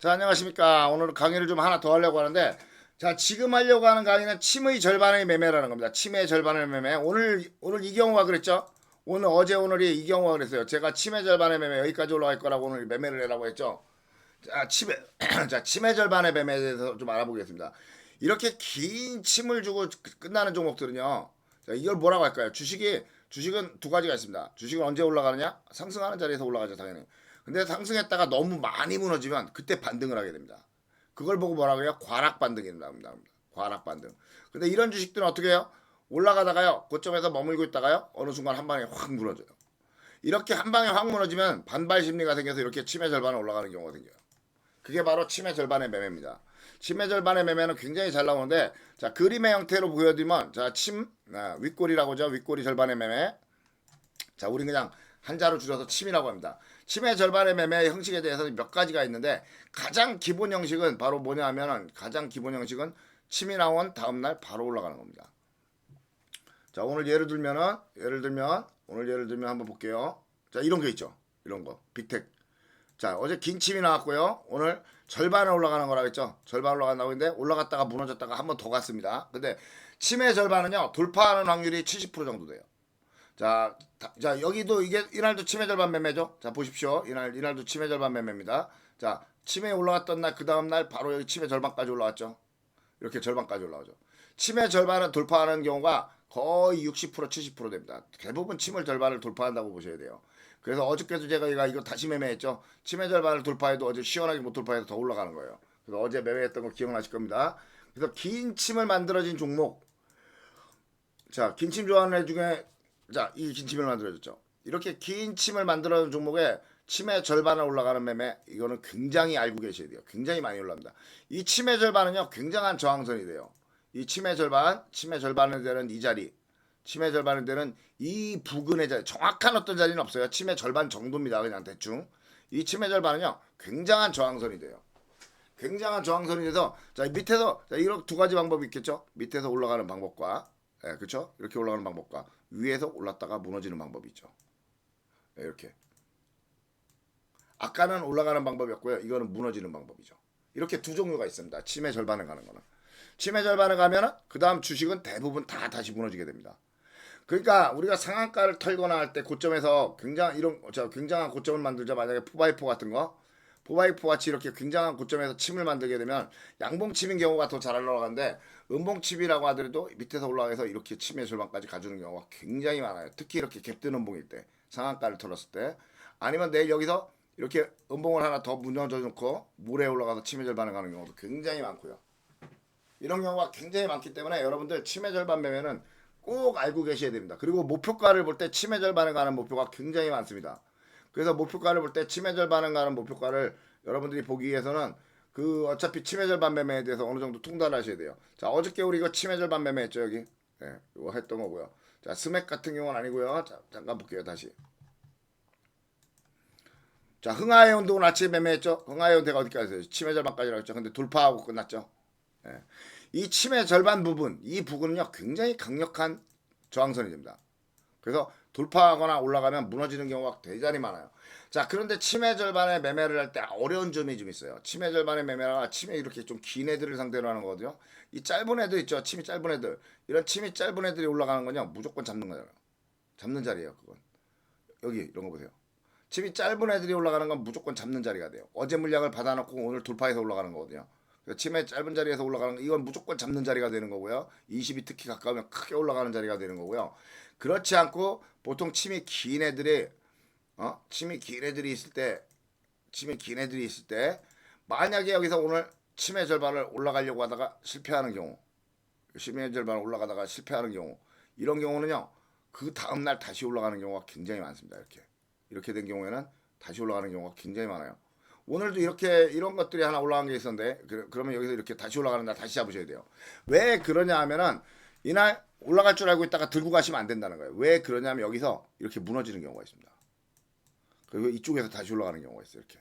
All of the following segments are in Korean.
자, 안녕하십니까. 오늘 강의를 좀 하나 더 하려고 하는데, 자, 지금 하려고 하는 강의는 침의 절반의 매매라는 겁니다. 침의 절반의 매매. 오늘 이경우가 그랬죠? 오늘이 이경우가 그랬어요. 제가 침의 절반의 매매 여기까지 올라갈 거라고 오늘 매매를 해라고 했죠? 자, 자, 침의 절반의 매매에 대해서 좀 알아보겠습니다. 이렇게 긴 침을 주고 끝나는 종목들은요, 자, 이걸 뭐라고 할까요? 주식은 두 가지가 있습니다. 주식은 언제 올라가느냐? 상승하는 자리에서 올라가죠, 당연히. 근데 상승했다가 너무 많이 무너지면 그때 반등을 하게 됩니다. 그걸 보고 뭐라고 해요? 과락 반등입니다. 과락 반등. 근데 이런 주식들은 어떻게 해요? 올라가다가요, 고점에서 머물고 있다가요, 어느 순간 한 방에 확 무너져요. 이렇게 한 방에 확 무너지면 반발 심리가 생겨서 이렇게 침의 절반에 올라가는 경우가 생겨요. 그게 바로 침의 절반의 매매입니다. 침의 절반의 매매는 굉장히 잘 나오는데, 자, 그림의 형태로 보여드리면, 자, 윗꼬리라고 하죠. 윗꼬리 절반의 매매. 자, 우린 그냥 한자로 줄여서 침이라고 합니다. 침의 절반의 매매 형식에 대해서는 몇 가지가 있는데, 가장 기본 형식은 바로 뭐냐 하면은, 가장 기본 형식은 침이 나온 다음날 바로 올라가는 겁니다. 자, 오늘 오늘 예를 들면 한번 볼게요. 자, 이런 게 있죠. 이런 거. 빅텍. 자, 어제 긴 침이 나왔고요. 오늘 절반에 올라가는 거라고 했죠. 절반 올라간다고 했는데 올라갔다가 무너졌다가 한 번 더 갔습니다. 근데 침의 절반은요, 돌파하는 확률이 70% 정도 돼요. 자, 여기도 이날도 침의 절반 매매죠. 자, 보십시오. 이날도 침의 절반 매매입니다. 자, 침에 올라갔던 날, 그 다음날 바로 여기 침의 절반까지 올라왔죠. 이렇게 절반까지 올라오죠. 침의 절반은 돌파하는 경우가 거의 60% 70% 됩니다. 대부분 침을 절반을 돌파한다고 보셔야 돼요. 그래서 어저께도 제가 이거 다시 매매했죠. 침의 절반을 돌파해도 어제 시원하게 못 돌파해서 더 올라가는 거예요. 그래서 어제 매매했던 거 기억나실 겁니다. 그래서 긴 침을 만들어진 종목. 자, 긴 침 좋아하는 애 중에, 자, 이 긴 침을 만들어졌죠. 이렇게 긴 침을 만들어진 종목에 침의 절반을 올라가는 매매, 이거는 굉장히 알고 계셔야 돼요. 굉장히 많이 올라갑니다. 이 침의 절반은요, 굉장한 저항선이 돼요. 이 침의 절반을 되는 이 자리, 침의 절반을 되는 이 부근의 자리, 정확한 어떤 자리는 없어요. 침의 절반 정도입니다. 그냥 대충. 이 침의 절반은요, 굉장한 저항선이 돼요. 굉장한 저항선이 돼서, 자, 밑에서, 자, 이런 두 가지 방법이 있겠죠? 밑에서 올라가는 방법과, 예, 그쵸? 이렇게 올라가는 방법과, 위에서 올랐다가 무너지는 방법이 있죠. 예, 이렇게. 아까는 올라가는 방법이었고요. 이거는 무너지는 방법이죠. 이렇게 두 종류가 있습니다. 침의 절반에 가는 거는. 침의 절반에 가면은 그 다음 주식은 대부분 다 다시 무너지게 됩니다. 그러니까 우리가 상한가를 털거나 할 때 고점에서 굉장한 고점을 만들자. 만약에 포바이포 같은 거, 포바이포 같이 이렇게 굉장한 고점에서 침을 만들게 되면 양봉침인 경우가 더 잘 올라가는데, 음봉침이라고 하더라도 밑에서 올라가서 이렇게 침의 절반까지 가주는 경우가 굉장히 많아요. 특히 이렇게 갭뜬 음봉일 때, 상한가를 털었을 때, 아니면 내일 여기서 이렇게 음봉을 하나 더 무너져 놓고 물에 올라가서 침의 절반에 가는 경우도 굉장히 많고요. 이런 경우가 굉장히 많기 때문에 여러분들 침의 절반 매매는 꼭 알고 계셔야 됩니다. 그리고 목표가를 볼 때 침의 절반에 가는 목표가 굉장히 많습니다. 그래서 목표가를 볼 때 침의 절반에 가는 목표가를 여러분들이 보기 위해서는 어차피 침의 절반 매매에 대해서 어느 정도 통달하셔야 돼요. 자, 어저께 우리 이거 침의 절반 매매했죠, 여기. 네, 이거 했던 거고요. 자, 스맥 같은 경우는 아니고요. 자, 잠깐 볼게요, 다시. 자, 흥하해운도 아침에 매매했죠. 흥하해운대가 어디까지 했어요? 침의 절반까지 나왔죠. 근데 돌파하고 끝났죠. 예. 이 침의 절반 부분, 이 부분은요, 굉장히 강력한 저항선이 됩니다. 그래서 돌파하거나 올라가면 무너지는 경우가 대단히 많아요. 자, 그런데 침의 절반에 매매를 할 때 어려운 점이 좀 있어요. 침의 절반에 매매가 침에 이렇게 좀 긴 애들을 상대로 하는 거거든요. 이 짧은 애들 있죠. 침이 짧은 애들. 이런 침이 짧은 애들이 올라가는 건요, 무조건 잡는 거잖아요. 잡는 자리예요, 그건. 여기 이런 거 보세요. 침이 짧은 애들이 올라가는 건 무조건 잡는 자리가 돼요. 어제 물량을 받아놓고 오늘 돌파해서 올라가는 거거든요. 침의 짧은 자리에서 올라가는 거, 이건 무조건 잡는 자리가 되는 거고요. 20이 특히 가까우면 크게 올라가는 자리가 되는 거고요. 그렇지 않고 보통 침이 긴 애들이 있을 때 만약에 여기서 오늘 침의 절반을 올라가려고 하다가 실패하는 경우, 침의 절반을 올라가다가 실패하는 경우, 이런 경우는요, 그 다음날 다시 올라가는 경우가 굉장히 많습니다. 이렇게 된 경우에는 다시 올라가는 경우가 굉장히 많아요. 오늘도 이런 것들이 하나 올라간 게 있었는데, 그러면 여기서 이렇게 다시 올라가는 날 다시 잡으셔야 돼요. 왜 그러냐 하면은 이날 올라갈 줄 알고 있다가 들고 가시면 안 된다는 거예요. 왜 그러냐면 여기서 이렇게 무너지는 경우가 있습니다. 그리고 이쪽에서 다시 올라가는 경우가 있어요. 이렇게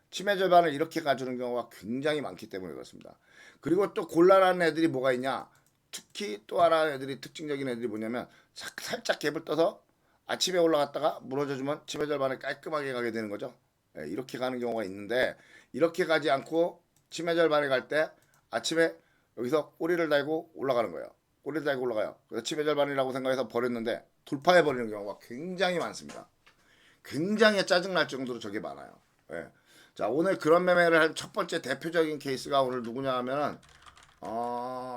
침의 절반을 이렇게 가주는 경우가 굉장히 많기 때문에 그렇습니다. 그리고 또 곤란한 애들이 뭐가 있냐, 특히 또 하나 애들이 특징적인 애들이 뭐냐면 살짝 갭을 떠서 아침에 올라갔다가 무너져주면 침의 절반을 깔끔하게 가게 되는 거죠. 예, 이렇게 가는 경우가 있는데 이렇게 가지 않고 치매 절반에 갈 때 아침에 여기서 꼬리를 달고 올라가는 거예요. 꼬리를 달고 올라가요. 그래서 치매 절반이라고 생각해서 버렸는데 돌파해 버리는 경우가 굉장히 많습니다. 굉장히 짜증날 정도로 저게 많아요. 예. 자, 오늘 그런 매매를 한 첫 번째 대표적인 케이스가 오늘 누구냐 하면은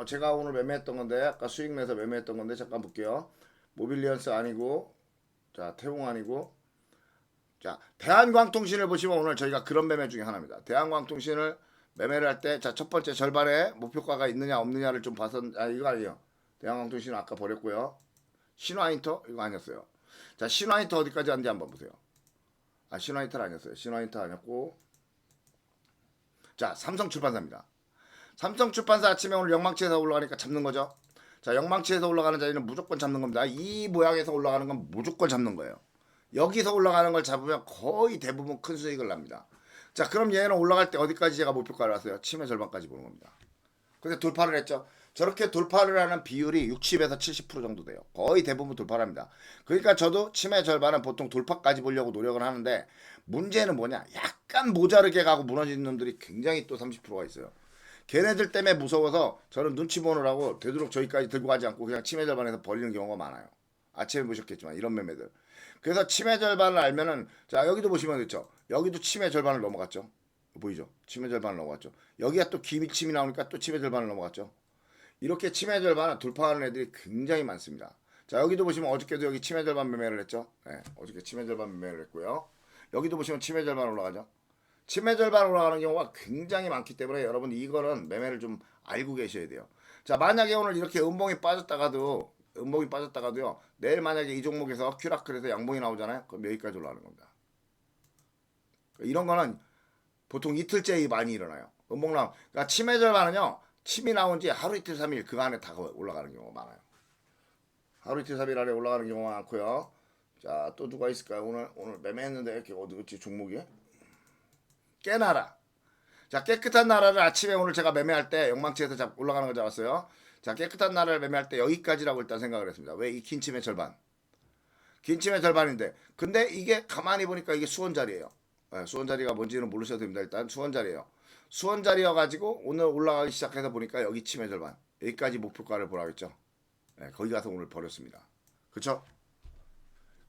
제가 오늘 매매했던 건데 아까 수익 내서 매매했던 건데 잠깐 볼게요. 모빌리언스 아니고 자, 태웅 아니고 자, 대한광통신을 보시면 오늘 저희가 그런 매매 중에 하나입니다. 대한광통신을 매매를 할 때 자, 첫 번째 절반에 목표가가 있느냐 없느냐를 좀 봐서 이거 아니에요. 대한광통신은 아까 버렸고요. 신화인터 이거 아니었어요. 자, 신화인터 어디까지 왔는지 한번 보세요. 신화인터 아니었어요. 신화인터 아니었고 자, 삼성출판사입니다. 삼성출판사 아침에 오늘 영망치에서 올라가니까 잡는 거죠. 자, 영망치에서 올라가는 자리는 무조건 잡는 겁니다. 이 모양에서 올라가는 건 무조건 잡는 거예요. 여기서 올라가는 걸 잡으면 거의 대부분 큰 수익을 납니다. 자, 그럼 얘는 올라갈 때 어디까지 제가 목표가를 왔어요? 치매 절반까지 보는 겁니다. 근데 돌파를 했죠. 저렇게 돌파를 하는 비율이 60에서 70% 정도 돼요. 거의 대부분 돌파를 합니다. 그러니까 저도 치매 절반은 보통 돌파까지 보려고 노력을 하는데 문제는 뭐냐? 약간 모자르게 가고 무너지는 놈들이 굉장히 또 30%가 있어요. 걔네들 때문에 무서워서 저는 눈치 보느라고 되도록 저기까지 들고 가지 않고 그냥 치매 절반에서 버리는 경우가 많아요. 아침에 보셨겠지만 이런 매매들. 그래서 치매 절반을 알면은 자, 여기도 보시면 그렇죠. 여기도 치매 절반을 넘어갔죠. 보이죠? 치매 절반을 넘어갔죠. 여기가 또 기침이 나오니까 또 치매 절반을 넘어갔죠. 이렇게 치매 절반을 돌파하는 애들이 굉장히 많습니다. 자, 여기도 보시면 어저께도 여기 치매 절반 매매를 했죠. 네, 어저께 치매 절반 매매를 했고요. 여기도 보시면 치매 절반 올라가죠. 치매 절반 올라가는 경우가 굉장히 많기 때문에 여러분 이거는 매매를 좀 알고 계셔야 돼요. 자, 만약에 오늘 이렇게 음봉이 빠졌다가도요. 내일 만약에 이 종목에서 큐라클에서 양봉이 나오잖아요. 그럼 여기까지 올라가는 겁니다. 이런 거는 보통 이틀째 많이 일어나요. 음봉 나오. 그러니까 치매 절반은요. 침이 나온 지 하루 이틀 3일 그 안에 다 올라가는 경우가 많아요. 하루 이틀 3일 안에 올라가는 경우가 많고요. 자, 또 누가 있을까요? 오늘 매매했는데 이렇게 어디지 종목이? 깨나라. 자, 깨끗한 나라를 아침에 오늘 제가 매매할 때 영망치에서 올라가는 거 잡았어요. 자, 깨끗한 나라를 매매할 때 여기까지라고 일단 생각을 했습니다. 왜? 이 긴 침의 절반. 긴 침의 절반인데 근데 이게 가만히 보니까 이게 수원 자리예요. 네, 수원 자리가 뭔지는 모르셔도 됩니다. 일단 수원 자리예요. 수원 자리여가지고 오늘 올라가기 시작해서 보니까 여기 침의 절반. 여기까지 목표가를 보라겠죠. 네, 거기 가서 오늘 버렸습니다. 그쵸?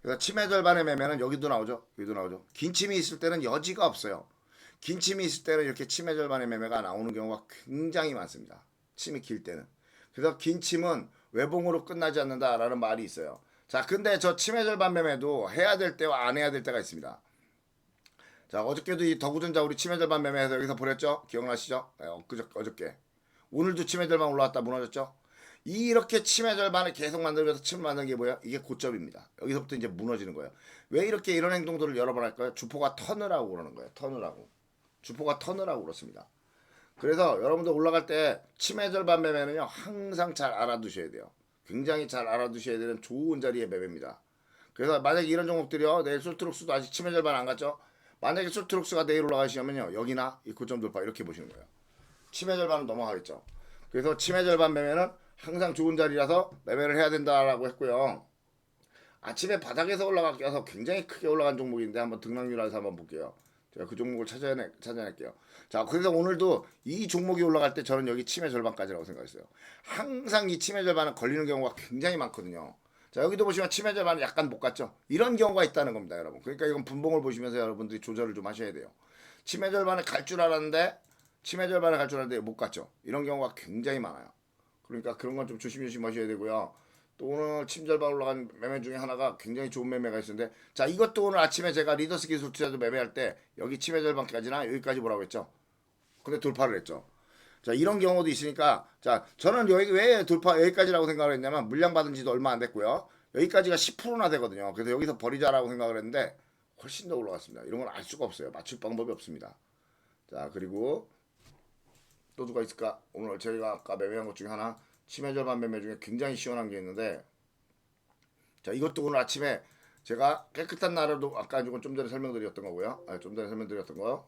그래서 침의 절반의 매매는 여기도 나오죠. 여기도 나오죠. 긴 침이 있을 때는 여지가 없어요. 긴 침이 있을 때는 이렇게 침의 절반의 매매가 나오는 경우가 굉장히 많습니다. 침이 길 때는. 그래서 긴 침은 외봉으로 끝나지 않는다라는 말이 있어요. 자, 근데 저 침의 절반 매매도 해야 될 때와 안 해야 될 때가 있습니다. 자, 어저께도 이 더구전자 우리 침의 절반 매매해서 여기서 버렸죠? 기억나시죠? 네, 어저께. 오늘도 침의 절반 올라왔다 무너졌죠? 이렇게 침의 절반을 계속 만들면서 침을 만드는 게 뭐야? 이게 고점입니다. 여기서부터 이제 무너지는 거예요. 왜 이렇게 이런 행동들을 여러 번 할까요? 주포가 턴을 하고 그러는 거예요. 턴을 하고. 주포가 턴을 하고 그렇습니다. 그래서 여러분들 올라갈 때 침의 절반 매매는요 항상 잘 알아두셔야 돼요. 굉장히 잘 알아두셔야 되는 좋은 자리의 매매입니다. 그래서 만약에 이런 종목들이요 내일 솔트룩스도 아직 침의 절반 안 갔죠. 만약에 솔트룩스가 내일 올라가시면요 여기나 이 고점 돌파 이렇게 보시는 거예요. 침의 절반은 넘어가겠죠. 그래서 침의 절반 매매는 항상 좋은 자리라서 매매를 해야 된다라고 했고요. 아침에 바닥에서 올라가서 굉장히 크게 올라간 종목인데 한번 등락률에서 한번 볼게요. 제가 그 종목을 찾아낼게요. 자, 그래서 오늘도 이 종목이 올라갈 때 저는 여기 침의 절반까지라고 생각했어요. 항상 이 침의 절반은 걸리는 경우가 굉장히 많거든요. 자, 여기도 보시면 침의 절반은 약간 못 갔죠. 이런 경우가 있다는 겁니다, 여러분. 그러니까 이건 분봉을 보시면서 여러분들이 조절을 좀 하셔야 돼요. 침의 절반을 갈 줄 알았는데 침의 절반을 갈 줄 알았는데 못 갔죠. 이런 경우가 굉장히 많아요. 그러니까 그런 건 좀 조심조심 하셔야 되고요. 또 오늘 침 절반 올라간 매매 중에 하나가 굉장히 좋은 매매가 있었는데 자 이것도 오늘 아침에 제가 리더스 기술 투자도 매매할 때 여기 침의 절반까지나 여기까지 보라고 했죠. 근데 돌파를 했죠. 자 이런 경우도 있으니까 자 저는 여기 왜 돌파 여기까지라고 생각을 했냐면 물량 받은 지도 얼마 안 됐고요. 여기까지가 10%나 되거든요. 그래서 여기서 버리자라고 생각을 했는데 훨씬 더 올라갔습니다. 이런 건 알 수가 없어요. 맞출 방법이 없습니다. 자 그리고 또 누가 있을까? 오늘 저희가 아까 매매한 것 중에 하나 침의 절반 매매 중에 굉장히 시원한 게 있는데 자 이것도 오늘 아침에 제가 깨끗한 나라도 아까 이건 좀 전에 설명드렸던 거고요. 좀 전에 설명드렸던 거.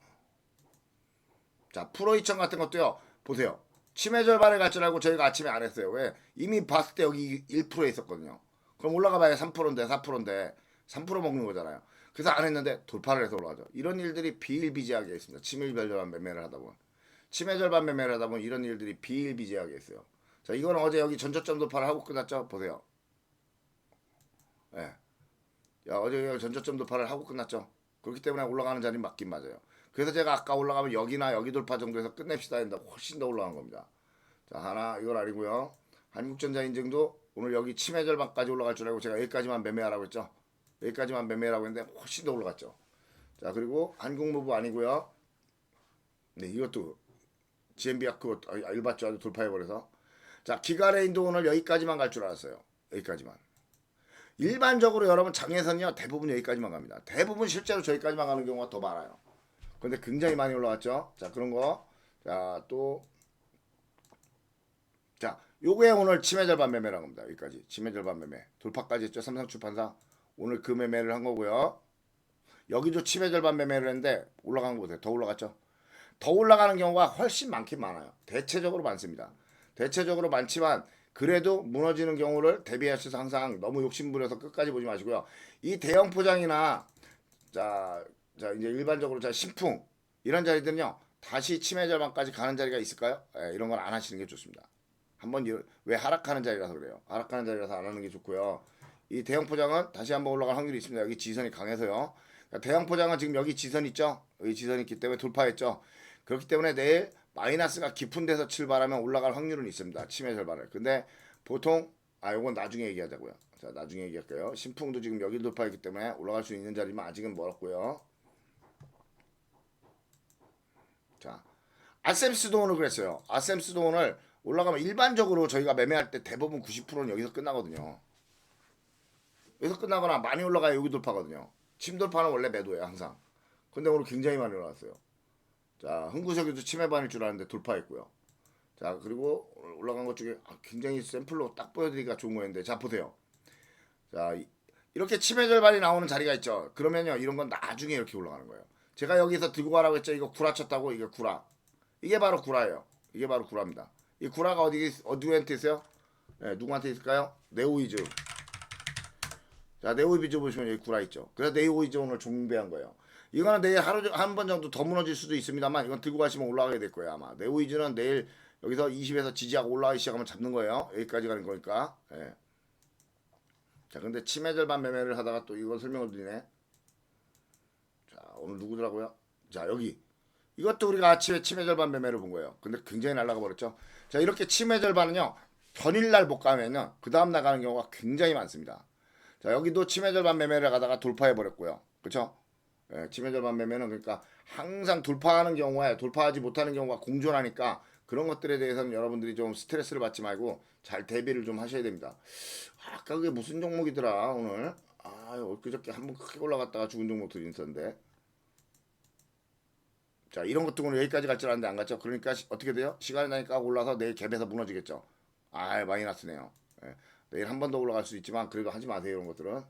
자 프로2천 같은 것도요. 보세요. 침의 절반에 갈 줄 알고 저희가 아침에 안 했어요. 왜? 이미 봤을 때 여기 1%에 있었거든요. 그럼 올라가 봐야 3%인데 4%인데 3% 먹는 거잖아요. 그래서 안 했는데 돌파를 해서 올라가죠. 이런 일들이 비일비재하게 있습니다. 치매 절반 매매를 하다 보면. 치매 절반 매매를 하다 보면 이런 일들이 비일비재하게 있어요. 자, 이건 어제 여기 전저점 돌파를 하고 끝났죠. 보세요. 예. 야, 어제 여기 전저점 돌파를 하고 끝났죠. 그렇기 때문에 올라가는 자리는 맞긴 맞아요. 그래서 제가 아까 올라가면 여기나 여기 돌파 정도에서 끝냅시다 했는데 훨씬 더 올라간 겁니다. 자, 하나 이걸 아니고요. 한국전자 인증도 오늘 여기 치매 절반까지 올라갈 줄 알고 제가 여기까지만 매매하라고 했죠. 여기까지만 매매하라고 했는데 훨씬 더 올라갔죠. 자, 그리고 한국무브 아니고요. 네, 이것도 GMB가 그거 일봤죠. 아주 돌파해버려서. 자, 기가레인도 오늘 여기까지만 갈 줄 알았어요. 여기까지만. 일반적으로 여러분 장에서는요 대부분 여기까지만 갑니다. 대부분 실제로 저기까지만 가는 경우가 더 많아요. 근데 굉장히 많이 올라갔죠. 자, 그런 거. 자, 또. 자, 요게 오늘 치매 절반 매매라는 겁니다. 여기까지. 치매 절반 매매. 돌파까지 했죠. 삼성출판사. 오늘 그 매매를 한 거고요. 여기도 치매 절반 매매를 했는데 올라간 거 보세요. 더 올라갔죠. 더 올라가는 경우가 훨씬 많긴 많아요. 대체적으로 많습니다. 대체적으로 많지만 그래도 무너지는 경우를 대비하셔서 항상 너무 욕심부려서 끝까지 보지 마시고요. 이 대형 포장이나 자 이제 일반적으로 자 신풍 이런 자리들은요 다시 치매 절반까지 가는 자리가 있을까요? 예, 이런 건 안 하시는 게 좋습니다. 한번 왜 하락하는 자리라서 그래요. 하락하는 자리라서 안 하는 게 좋고요. 이 대형 포장은 다시 한번 올라갈 확률이 있습니다. 여기 지선이 강해서요. 그러니까 대형 포장은 지금 여기 지선 있죠? 여기 지선이 있기 때문에 돌파했죠. 그렇기 때문에 내일 마이너스가 깊은 데서 출발하면 올라갈 확률은 있습니다. 치매 절반을. 근데 보통 요건 나중에 얘기하자고요. 자, 나중에 얘기할게요. 신풍도 지금 여기 돌파했기 때문에 올라갈 수 있는 자리만 아직은 멀었고요. 자, 아셈스도 오늘 그랬어요. 아셈스도 오늘 올라가면 일반적으로 저희가 매매할 때 대부분 90%는 여기서 끝나거든요. 여기서 끝나거나 많이 올라가야 여기 돌파거든요. 침 돌파는 원래 매도예요, 항상. 근데 오늘 굉장히 많이 올라왔어요. 자, 흥구석에도 치매반일 줄 알았는데 돌파했고요. 자, 그리고 올라간 것 중에 굉장히 샘플로 딱 보여드리기가 좋은 거였는데, 자, 보세요. 자, 이렇게 치매 절반이 나오는 자리가 있죠. 그러면요, 이런 건 나중에 이렇게 올라가는 거예요. 제가 여기서 들고 가라고 했죠. 이거 구라 쳤다고. 이게 구라. 이게 바로 구라예요. 이게 바로 구라입니다. 이 구라가 어디한테 있어요? 네, 누구한테 있을까요? 네오이즈. 자, 네오이즈 보시면 여기 구라 있죠. 그래서 네오이즈 오늘 종배한 거예요. 이거는 내일 하루 한 번 정도 더 무너질 수도 있습니다만 이건 들고 가시면 올라가게 될 거예요 아마. 네오이즈는 내일 여기서 20에서 지지하고 올라가기 시작하면 잡는 거예요. 여기까지 가는 거니까. 예. 자, 근데 치매 절반 매매를 하다가 또 이거 설명을 드리네. 자, 오늘 누구더라고요? 자, 여기. 이것도 우리가 아침에 치매 절반 매매를 본 거예요. 근데 굉장히 날아가 버렸죠. 자, 이렇게 치매 절반은요. 전일날 못 가면요. 그 다음 나가는 경우가 굉장히 많습니다. 자, 여기도 치매 절반 매매를 가다가 돌파해 버렸고요. 그렇죠? 예, 치매 절반 매매는 그러니까 항상 돌파하는 경우에 돌파하지 못하는 경우가 공존하니까 그런 것들에 대해서는 여러분들이 좀 스트레스를 받지 말고 잘 대비를 좀 하셔야 됩니다. 아까 그게 무슨 종목이더라 오늘? 엊그저께 한번 크게 올라갔다가 죽은 종목들이 있었는데. 자, 이런 것도 오늘 여기까지 갈 줄 알았는데 안 갔죠. 그러니까 어떻게 돼요? 시간이 나니까 올라서 내일 갭에서 무너지겠죠. 마이너스네요. 예, 내일 한 번 더 올라갈 수 있지만 그래도 하지 마세요 이런 것들은.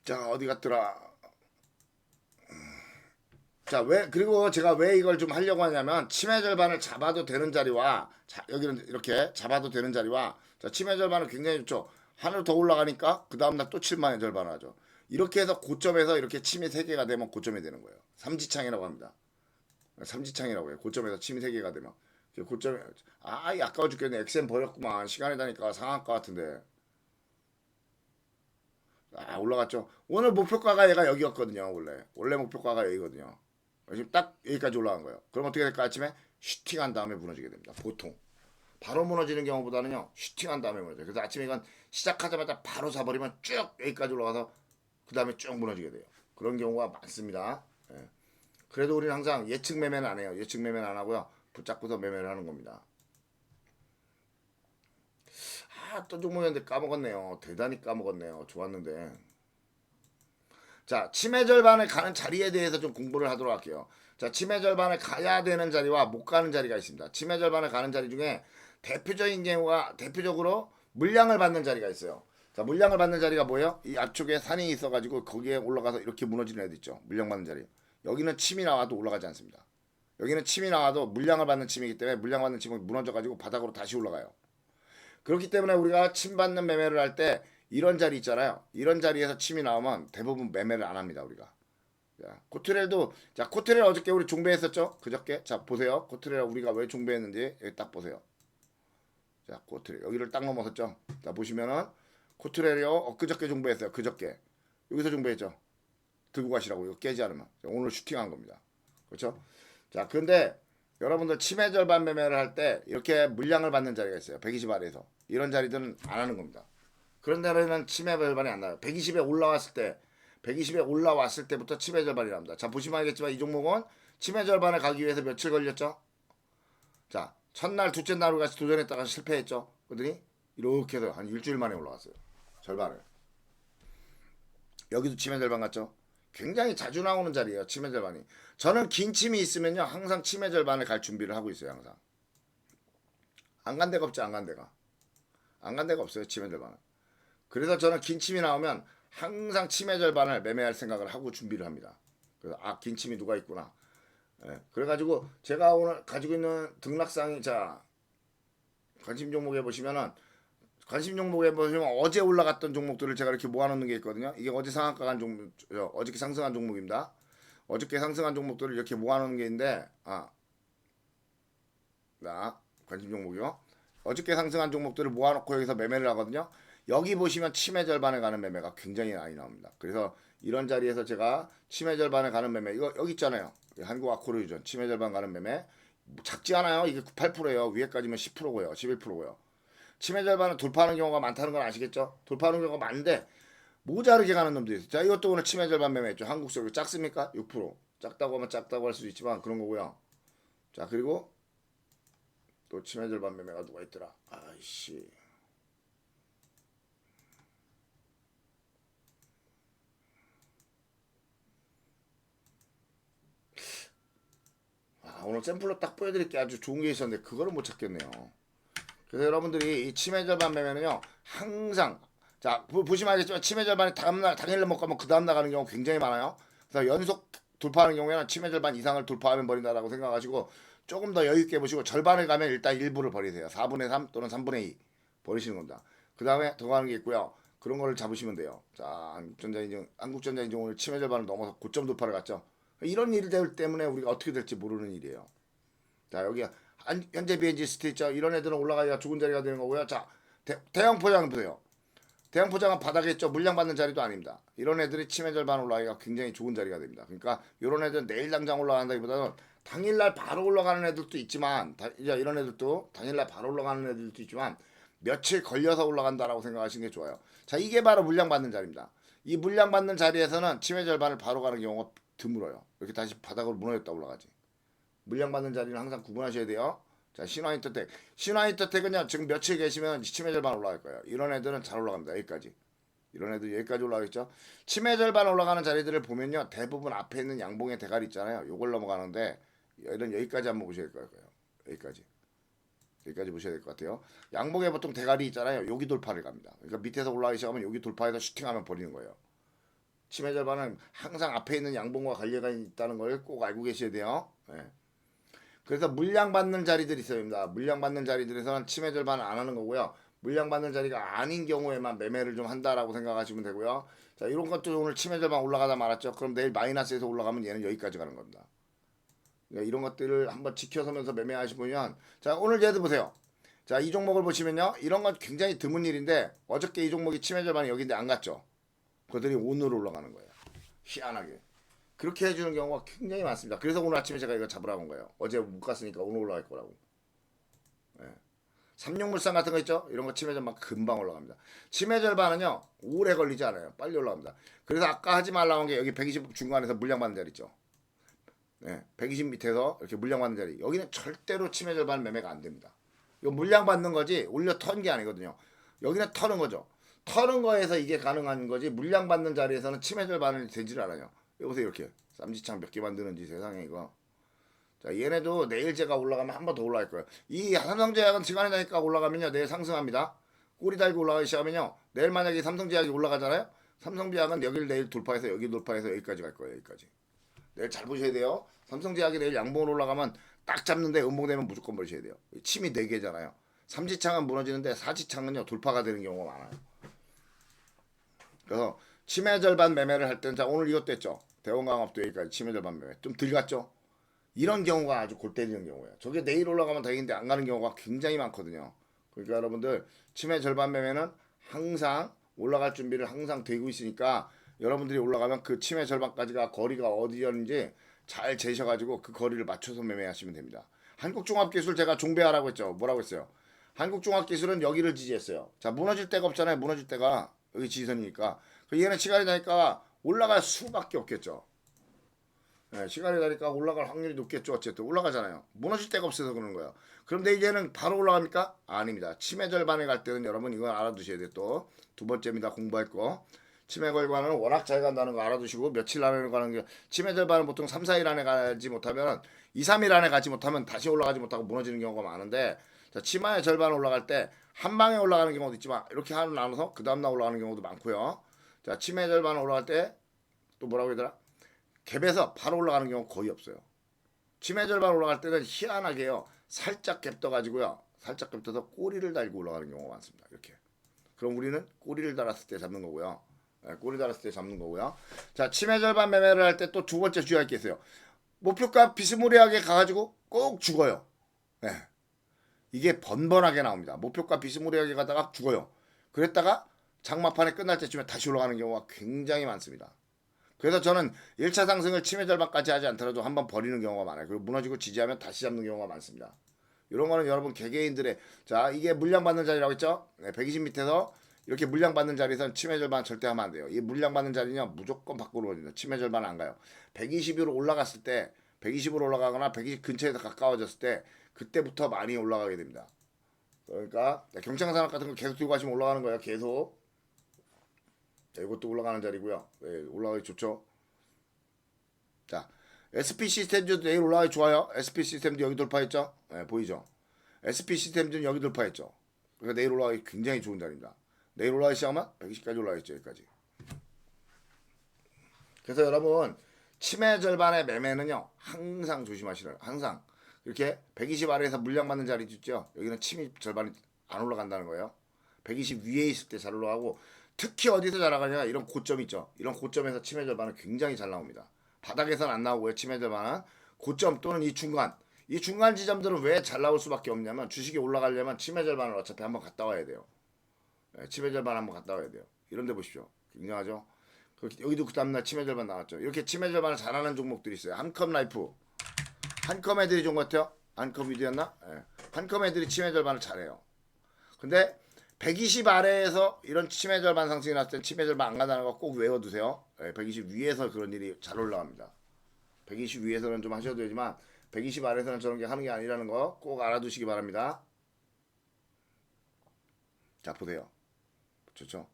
자, 어디 갔더라? 자, 그리고 제가 왜 이걸 좀 하려고 하냐면, 치매 절반을 잡아도 되는 자리와, 여기는 이렇게 잡아도 되는 자리와, 자, 치매 절반은 굉장히 좋죠. 하늘 더 올라가니까, 그 다음날 또 7만의 절반을 하죠. 이렇게 해서 고점에서 이렇게 침이 3개가 되면 고점이 되는 거예요. 삼지창이라고 합니다. 삼지창이라고 해요. 고점에서 침이 3개가 되면. 고점에, 아까워 죽겠네. 엑센 버렸구만. 시간이 다니까 상한가 같은데. 올라갔죠. 오늘 목표가가 얘가 여기였거든요. 원래 목표가가 여기거든요. 지금 딱 여기까지 올라간 거예요. 그럼 어떻게 될까? 아침에 슈팅한 다음에 무너지게 됩니다. 보통 바로 무너지는 경우보다는요 슈팅한 다음에 무너져요. 그래서 아침에 이건 시작하자마자 바로 사버리면 쭉 여기까지 올라가서 그 다음에 쭉 무너지게 돼요. 그런 경우가 많습니다. 예. 그래도 우리는 항상 예측 매매는 안 해요. 예측 매매는 안 하고요. 붙잡고서 매매를 하는 겁니다. 또 종목이었는데 까먹었네요. 대단히 까먹었네요. 좋았는데. 자, 치매 절반을 가는 자리에 대해서 좀 공부를 하도록 할게요. 자, 치매 절반을 가야 되는 자리와 못 가는 자리가 있습니다. 치매 절반을 가는 자리 중에 대표적으로 물량을 받는 자리가 있어요. 자, 물량을 받는 자리가 뭐예요? 이 앞쪽에 산이 있어가지고 거기에 올라가서 이렇게 무너지는 애들 있죠. 물량 받는 자리. 여기는 침이 나와도 올라가지 않습니다. 여기는 침이 나와도 물량을 받는 침이기 때문에 물량 받는 침은 무너져가지고 바닥으로 다시 올라가요. 그렇기 때문에 우리가 침 받는 매매를 할 때 이런 자리 있잖아요. 이런 자리에서 침이 나오면 대부분 매매를 안 합니다, 우리가. 자, 코트렐도, 자, 코트렐 어저께 우리 종배했었죠? 그저께. 자, 보세요. 코트렐 우리가 왜 종배했는지 여기 딱 보세요. 자, 코트렐 여기를 딱 넘어섰죠? 자, 보시면은 코트렐이요. 그저께 종배했어요. 그저께. 여기서 종배했죠. 들고 가시라고. 이거 깨지 않으면. 자, 오늘 슈팅한 겁니다. 그렇죠? 자, 그런데 여러분들 치매 절반 매매를 할 때 이렇게 물량을 받는 자리가 있어요. 120 아래에서. 이런 자리들은 안 하는 겁니다. 그런 데는 치매 절반이 안 나요. 120에 올라왔을 때, 120에 올라왔을 때부터 치매 절반이 납니다. 자, 보시면 알겠지만 이 종목은 치매 절반에 가기 위해서 며칠 걸렸죠? 자, 첫날, 둘째 날 같이 도전했다가 실패했죠? 그러더니 이렇게 해서 한 일주일 만에 올라왔어요. 절반을. 여기도 치매 절반 같죠? 굉장히 자주 나오는 자리예요. 치매 절반이. 저는 긴 침이 있으면요. 항상 치매 절반을 갈 준비를 하고 있어요. 항상. 안 간 데가 없죠. 안 간 데가. 안 간 데가 없어요. 치매 절반은. 그래서 저는 긴 침이 나오면 항상 치매 절반을 매매할 생각을 하고 준비를 합니다. 그래서 긴 침이 누가 있구나. 예, 그래가지고 제가 오늘 가지고 있는 등락상이 자 관심 종목에 보시면은 어제 올라갔던 종목들을 제가 이렇게 모아놓는 게 있거든요. 이게 어제 상한가 간 종목, 어저께 상승한 종목입니다. 어저께 상승한 종목들을 이렇게 모아놓는 게 있는데 관심 종목이요. 어저께 상승한 종목들을 모아놓고 여기서 매매를 하거든요. 여기 보시면 치매 절반에 가는 매매가 굉장히 많이 나옵니다. 그래서 이런 자리에서 제가 치매 절반에 가는 매매 이거 여기 있잖아요. 한국아코르유전 치매 절반 가는 매매 작지 않아요. 이게 8%예요. 위에까지면 10%고요. 11%고요. 치매 절반은 돌파하는 경우가 많다는 건 아시겠죠? 돌파하는 경우가 많은데 모자르게 가는 놈들이 있어요. 자, 이것도 오늘 치매 절반 매매했죠. 한국석유 작습니까? 6%. 작다고 하면 작다고 할 수도 있지만 그런 거고요. 자, 그리고 또 치매 절반 매매가 누가 있더라. 아이씨. 오늘 샘플로 딱 보여드릴 게 아주 좋은 게 있었는데 그거를 못 찾겠네요. 그래서 여러분들이 이 치매 절반 매매는요 항상 자 보시면 알겠지만 치매 절반이 다음날 당일날 못 가면 그 다음날 가는 경우 굉장히 많아요. 그래서 연속 돌파하는 경우에는 치매 절반 이상을 돌파하면 버린다라고 생각하시고 조금 더 여유 있게 보시고 절반을 가면 일단 일부를 버리세요. 4분의 3 또는 3분의 2 버리시는 겁니다. 그 다음에 더 가는 게 있고요. 그런 거를 잡으시면 돼요. 자, 한국전자인증 오늘 치매 절반을 넘어서 고점 돌파를 갔죠. 이런 일들 때문에 우리가 어떻게 될지 모르는 일이에요. 자, 여기 현재 BNG 스테이트 이런 애들은 올라가기가 좋은 자리가 되는 거고요. 자, 대형 포장 보세요. 대형 포장은 바닥에 있죠. 물량 받는 자리도 아닙니다. 이런 애들이 치매 절반 올라가기가 굉장히 좋은 자리가 됩니다. 그러니까 이런 애들은 내일 당장 올라간다기보다는 당일날 바로 올라가는 애들도 있지만 이런 애들도 당일날 바로 올라가는 애들도 있지만 며칠 걸려서 올라간다라고 생각하시는 게 좋아요. 자, 이게 바로 물량 받는 자리입니다. 이 물량 받는 자리에서는 치매 절반을 바로 가는 경우가 드물어요. 이렇게 다시 바닥으로 무너졌다 올라가지. 물량 받는 자리는 항상 구분하셔야 돼요. 자, 신화인터텍은요 지금 며칠 계시면 치매 절반 올라갈 거예요. 이런 애들은 잘 올라갑니다. 여기까지. 이런 애들 여기까지 올라가겠죠. 치매 절반 올라가는 자리들을 보면요 대부분 앞에 있는 양봉의 대가리 있잖아요. 요걸 넘어가는데 이런 여기까지 한번 보셔야 될 거예요. 여기까지 보셔야 될 것 같아요. 양봉에 보통 대가리 있잖아요. 여기 돌파를 갑니다. 그러니까 밑에서 올라가기 시작하면 여기 돌파해서 슈팅하면 버리는 거예요. 치매 절반은 항상 앞에 있는 양봉과 관계가 있다는 걸 꼭 알고 계셔야 돼요. 네. 그래서 물량 받는 자리들이 있어야 물량 받는 자리들에서는 치매 절반은 안 하는 거고요. 물량 받는 자리가 아닌 경우에만 매매를 좀 한다라고 생각하시면 되고요. 자, 이런 것도 오늘 치매 절반 올라가다 말았죠. 그럼 내일 마이너스에서 올라가면 얘는 여기까지 가는 겁니다. 그러니까 이런 것들을 한번 지켜서면서 매매하시면 자, 오늘 얘도 보세요. 자, 이 종목을 보시면요. 이런 건 굉장히 드문 일인데 어저께 이 종목이 치매 절반이 여기인데 안 갔죠. 그들이 오늘 올라가는 거예요. 희한하게. 그렇게 해주는 경우가 굉장히 많습니다. 그래서 오늘 아침에 제가 이거 잡으라고 한 거예요. 어제 못 갔으니까 오늘 올라갈 거라고. 네. 삼육물산 같은 거 있죠? 이런 거 치매 절반 금방 올라갑니다. 치매 절반은요 오래 걸리지 않아요. 빨리 올라갑니다. 그래서 아까 하지 말라고 한 게 여기 120 중간에서 물량 받는 자리 있죠. 네, 120 밑에서 이렇게 물량 받는 자리. 여기는 절대로 치매 절반 매매가 안 됩니다. 이거 물량 받는 거지 올려 턴 게 아니거든요. 여기는 터는 거죠. 터는 거에서 이게 가능한 거지 물량 받는 자리에서는 치매 절반을 되질 않아요. 여보세요 이렇게 쌈지창 몇 개 만드는지 세상에 이거. 자, 얘네도 내일 제가 올라가면 한 번 더 올라갈 거예요. 이 삼성제약은 시간이 나니까 올라가면요 내일 상승합니다. 꼬리 달고 올라가기 시작하면요 내일 만약에 삼성제약이 올라가잖아요. 삼성제약은 여기를 내일 돌파해서 여기 돌파해서 여기까지 갈 거예요. 여기까지. 내일 잘 보셔야 돼요. 삼성제약이 내일 양봉으로 올라가면 딱 잡는데 음봉되면 무조건 버리셔야 돼요. 침이 4개잖아요. 삼지창은 무너지는데 사지창은요 돌파가 되는 경우가 많아요. 그래서 치매 절반 매매를 할 때는 자 오늘 이것도 했죠. 대원강업도 여기까지 치매 절반 매매 좀 덜 갔죠. 이런 경우가 아주 골 때리는 경우예요. 저게 내일 올라가면 다행인데 안 가는 경우가 굉장히 많거든요. 그러니까 여러분들 치매 절반 매매는 항상 올라갈 준비를 항상 되고 있으니까 여러분들이 올라가면 그 치매 절반까지가 거리가 어디였는지 잘 재셔가지고 그 거리를 맞춰서 매매하시면 됩니다. 한국종합기술 제가 종배하라고 했죠. 뭐라고 했어요? 한국종합기술은 여기를 지지했어요. 자 무너질 데가 없잖아요. 무너질 데가 여기 지선이니까 얘는 시간이 나니까 올라갈 수밖에 없겠죠. 네, 시간이 나니까 올라갈 확률이 높겠죠. 어쨌든 올라가잖아요. 무너질 데가 없어서 그러는 거예요. 그런데 이제는 바로 올라갑니까? 아닙니다. 치매 절반에 갈 때는 여러분 이건 알아두셔야 돼요. 또 두 번째입니다. 공부할 거. 치매 절반은 워낙 잘 간다는 거 알아두시고 며칠 안에 가는 게 치매 절반은 보통 3, 4일 안에 가지 못하면 2, 3일 안에 가지 못하면 다시 올라가지 못하고 무너지는 경우가 많은데 자, 치마의 절반 올라갈 때 한 방에 올라가는 경우도 있지만 이렇게 하나 나눠서 그 다음날 올라가는 경우도 많고요. 자, 치매 절반 올라갈 때 또 뭐라고 해야 되나? 갭에서 바로 올라가는 경우 거의 없어요. 치매 절반 올라갈 때는 희한하게요. 살짝 갭 떠가지고요. 살짝 갭 떠서 꼬리를 달고 올라가는 경우가 많습니다. 이렇게. 그럼 우리는 꼬리를 달았을 때 잡는 거고요. 네, 꼬리 달았을 때 잡는 거고요. 자, 치매 절반 매매를 할 때 또 두 번째 주의할 게 있어요. 목표가 비스무리하게 가가지고 꼭 죽어요. 네. 이게 번번하게 나옵니다. 목표가 비스무리하게 가다가 죽어요. 그랬다가 장마판에 끝날 때쯤에 다시 올라가는 경우가 굉장히 많습니다. 그래서 저는 1차 상승을 치매 절반까지 하지 않더라도 한번 버리는 경우가 많아요. 그리고 무너지고 지지하면 다시 잡는 경우가 많습니다. 이런 거는 여러분 개개인들의 자 이게 물량 받는 자리라고 했죠. 네, 120 밑에서 이렇게 물량 받는 자리에서는 치매 절반 절대 하면 안 돼요. 이 물량 받는 자리는 무조건 밖으로 오릅니다. 치매 절반은 안 가요. 120으로 올라갔을 때 120으로 올라가거나 120 근처에서 가까워졌을 때 그때부터 많이 올라가게 됩니다. 그러니까 경창산업 같은 거 계속 들고 가시면 올라가는 거예요. 계속. 자, 이것도 올라가는 자리고요. 네, 올라가기 좋죠. 자, SP 시스템즈도 내일 올라가기 좋아요. SP 시스템도 여기 돌파했죠. 네, 보이죠? SP 시스템즈는 여기 돌파했죠. 그러니까 내일 올라가기 굉장히 좋은 자리입니다. 내일 올라가기 시작하면 120까지 올라가겠죠. 여기까지. 그래서 여러분 치매 절반의 매매는요. 항상 조심하시라요. 항상. 이렇게 120 아래에서 물량 받는 자리 있죠. 여기는 치매 절반이 안 올라간다는 거예요. 120 위에 있을 때 잘 올라가고 특히 어디서 잘 나가냐 이런 고점 있죠. 이런 고점에서 치매 절반은 굉장히 잘 나옵니다. 바닥에서는 안 나오고요. 치매 절반은 고점 또는 이 중간 지점들은 왜 잘 나올 수밖에 없냐면 주식이 올라가려면 치매 절반을 어차피 한번 갔다 와야 돼요. 네, 치매 절반 한번 갔다 와야 돼요. 이런 데 보십시오. 굉장하죠. 여기도 그 다음날 치매 절반 나왔죠. 이렇게 치매 절반을 잘하는 종목들이 있어요. 한컴 라이프. 한컴 애들이 좋은 것 같아요. 한컴 위드였나? 네. 한컴 애들이 치매 절반을 잘해요. 근데 120 아래에서 이런 치매 절반 상승이 났을 땐 치매 절반 안 간다는 거 꼭 외워두세요. 네, 120 위에서 그런 일이 잘 올라갑니다. 120 위에서는 좀 하셔도 되지만 120 아래에서는 저런 게 하는 게 아니라는 거 꼭 알아두시기 바랍니다. 자 보세요. 좋죠?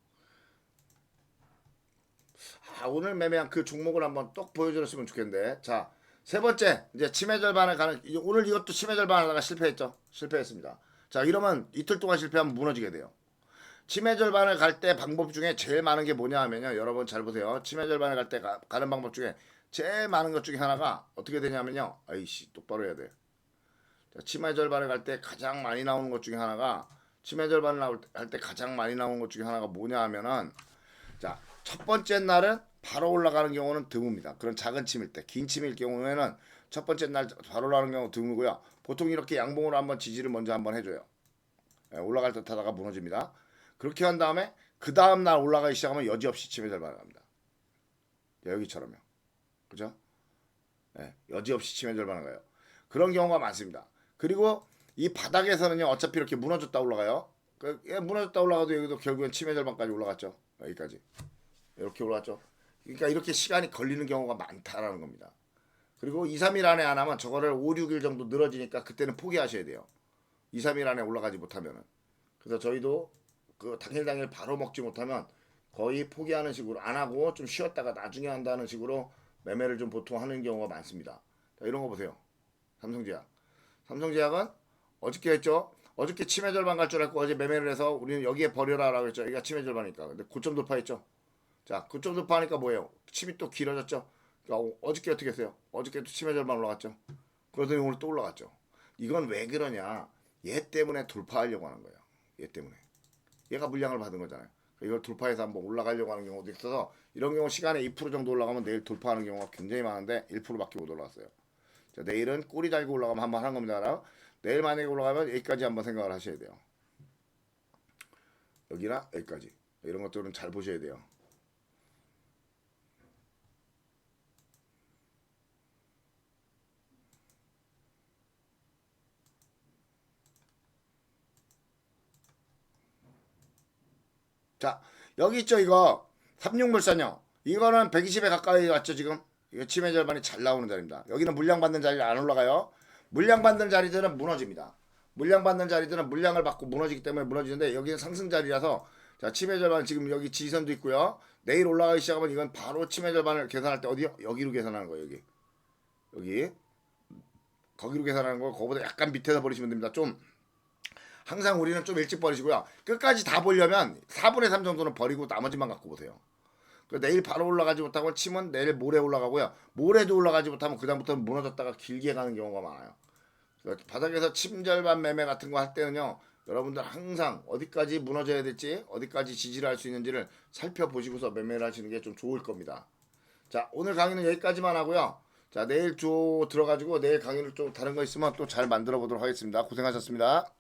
오늘 매매한 그 종목을 한번 똑 보여줬으면 좋겠는데 자 세 번째 이제 치매 절반에 가는 오늘 이것도 치매 절반 하다가 실패했죠. 실패했습니다. 자 이러면 이틀 동안 실패하면 무너지게 돼요. 치매 절반을 갈 때 방법 중에 제일 많은 게 뭐냐 하면요. 여러분 잘 보세요. 치매 절반을 갈 때 가는 방법 중에 제일 많은 것 중에 하나가 어떻게 되냐면요. 아이씨 똑바로 해야 돼. 자, 치매 절반을 갈 때 가장 많이 나오는 것 중에 하나가 치매 절반을 할 때 가장 많이 나오는 것 중에 하나가 뭐냐 하면은 자, 첫 번째 날은 바로 올라가는 경우는 드뭅니다. 그런 작은 침일 때, 긴 침일 경우에는 첫 번째 날 바로 올라가는 경우 드물고요. 보통 이렇게 양봉으로 한번 지지를 먼저 한번 해줘요. 올라갈 듯 하다가 무너집니다. 그렇게 한 다음에 그 다음 날 올라가기 시작하면 여지없이 치매 절반을 갑니다. 여기처럼요. 그죠? 네, 여지없이 치매 절반을 가요. 그런 경우가 많습니다. 그리고 이 바닥에서는요, 어차피 이렇게 무너졌다 올라가요. 무너졌다 올라가도 여기도 결국엔 치매 절반까지 올라갔죠. 여기까지. 이렇게 올라갔죠. 그러니까 이렇게 시간이 걸리는 경우가 많다라는 겁니다. 그리고 2, 3일 안에 안 하면 저거를 5, 6일 정도 늘어지니까 그때는 포기하셔야 돼요. 2, 3일 안에 올라가지 못하면은. 그래서 저희도 그 당일 바로 먹지 못하면 거의 포기하는 식으로 안 하고 좀 쉬었다가 나중에 한다는 식으로 매매를 좀 보통 하는 경우가 많습니다. 자, 이런 거 보세요. 삼성제약. 삼성제약은 어저께 했죠. 어저께 치매 절반 갈 줄 알고 어제 매매를 해서 우리는 여기에 버려라 라고 했죠. 여기가 치매 절반이니까. 근데 고점 돌파했죠. 자, 고점 돌파하니까 뭐예요? 침이 또 길어졌죠. 그러니까 어저께 어떻게 했어요? 어저께 또 치매 절반 올라갔죠. 그러더니 오늘 또 올라갔죠. 이건 왜 그러냐? 얘 때문에 돌파하려고 하는 거예요. 얘 때문에. 얘가 물량을 받은 거잖아요. 이걸 돌파해서 한번 올라가려고 하는 경우도 있어서 이런 경우 시간에 2% 정도 올라가면 내일 돌파하는 경우가 굉장히 많은데 1%밖에 못 올라갔어요. 자, 내일은 꼬리 달고 올라가면 한번 하는 겁니다. 내일 만약에 올라가면 여기까지 한번 생각을 하셔야 돼요. 여기나 여기까지 이런 것들은 잘 보셔야 돼요. 자, 여기 있죠. 이거 36물산요. 이거는 120에 가까이 왔죠. 지금 이거 치매 절반이 잘 나오는 자리입니다. 여기는 물량 받는 자리 안 올라가요. 물량 받는 자리들은 무너집니다. 물량 받는 자리들은 물량을 받고 무너지기 때문에 무너지는데 여기는 상승 자리라서 자, 치매 절반 지금 여기 지지선도 있고요. 내일 올라가기 시작하면 이건 바로 치매 절반을 계산할 때 어디요? 여기로 계산하는 거예요. 여기 거기로 계산하는 거. 그거보다 약간 밑에서 버리시면 됩니다. 좀 항상 우리는 좀 일찍 버리시고요. 끝까지 다 보려면 4분의 3 정도는 버리고 나머지만 갖고 보세요. 내일 바로 올라가지 못하고 치면 내일 모레 올라가고요. 모레도 올라가지 못하면 그다음부터는 무너졌다가 길게 가는 경우가 많아요. 바닥에서 침절반 매매 같은 거 할 때는요. 여러분들 항상 어디까지 무너져야 될지 어디까지 지지를 할 수 있는지를 살펴보시고서 매매를 하시는 게 좀 좋을 겁니다. 자, 오늘 강의는 여기까지만 하고요. 자, 내일 들어가지고 내일 강의를 좀 다른 거 있으면 또 잘 만들어 보도록 하겠습니다. 고생하셨습니다.